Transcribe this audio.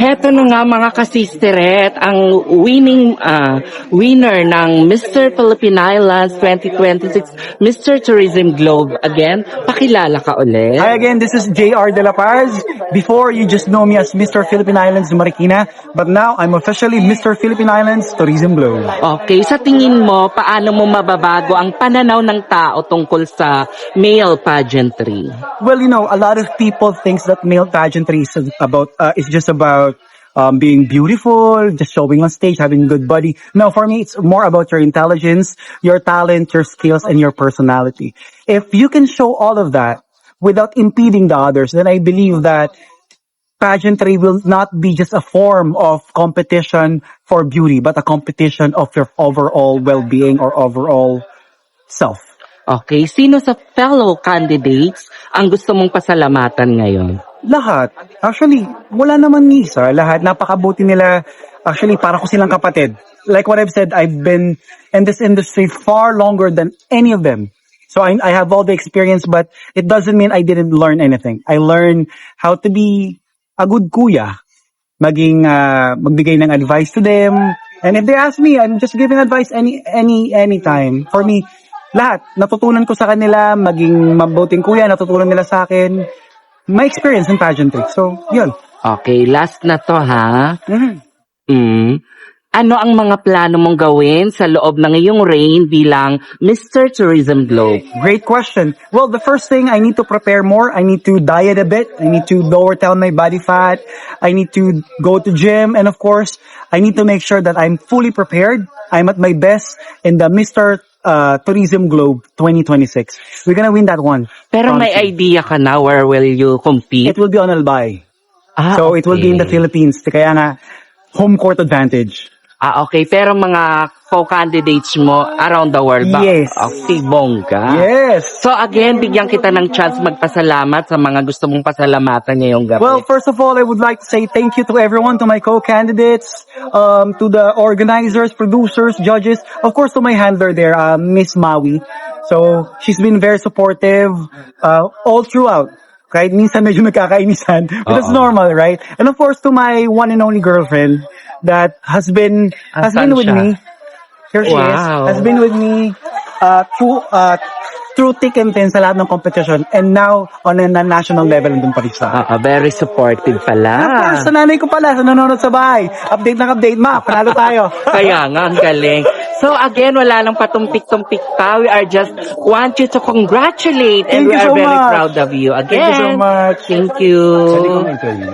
Heto na nga mga kasisteret, ang winner ng Mr. Philippine Islands 2026 Mr. Tourism Globe. Again, pakilala ka ulit. Hi again, this is JR De La Paz. Before, you just know me as Mr. Philippine Islands Marikina, but now I'm officially Mr. Philippine Islands Tourism Globe. Okay, sa tingin mo, paano mo mababago ang pananaw ng tao tungkol sa male pageantry? Well, you know, a lot of people thinks that male pageantry is just about being beautiful, just showing on stage, having a good body. No, for me, it's more about your intelligence, your talent, your skills, and your personality. If you can show all of that without impeding the others, then I believe that pageantry will not be just a form of competition for beauty, but a competition of your overall well-being or overall self. Okay, sino sa fellow candidates ang gusto mong pasalamatan ngayon? Lahat. Actually, wala naman ni isa. Lahat. Napakabuti nila. Actually, para ko silang kapatid. Like what I've said, I've been in this industry far longer than any of them. So I have all the experience, but it doesn't mean I didn't learn anything. I learned how to be a good kuya. Magbigay ng advice to them. And if they ask me, I'm just giving advice any time. For me, lahat. Natutunan ko sa kanila, maging mabuting kuya, natutunan nila sa akin. My experience in pageantry. So, yun. Okay, last na to ha. Mm-hmm. Ano ang mga plano mong gawin sa loob ng iyong reign bilang Mr. Tourism Globe? Great question. Well, the first thing, I need to prepare more. I need to diet a bit. I need to lower down my body fat. I need to go to gym. And of course, I need to make sure that I'm fully prepared. I'm at my best in the Mr. Tourism Globe 2026. We're gonna win that one. Pero may Honestly. idea ka na where will you compete? It will be on Albay. okay. So it will be in the Philippines. Kaya nga, home court advantage. Okay. Pero mga co-candidates mo around the world ba? Yes. Okay, bongga. Yes! So again, bigyan kita ng chance magpasalamat sa mga gusto mong pasalamatan ngayong gabi. Well, first of all, I would like to say thank you to everyone, to my co-candidates, to the organizers, producers, judges, of course to my handler there, Miss Maui. So, she's been very supportive, all throughout. Kahit minsan medyo nagkakainisan, but that's normal, right? And of course to my one and only girlfriend that has been with siya? me. Here she is. Wow. Has been with me through thick and thin sa lahat ng competition, and now on a national level nandun pa rin sa akin. Very supportive pala. Of course, sa nanay ko pala, sa nanonood sa bahay. Update ng update, ma. Panalo tayo. Kaya nga, ang galing. So again, wala lang patumpik-tumpik pa. We are just want you to congratulate and Thank we you are so very much. proud of you. Again, Thank you so much. Thank you. Pwede kong interview.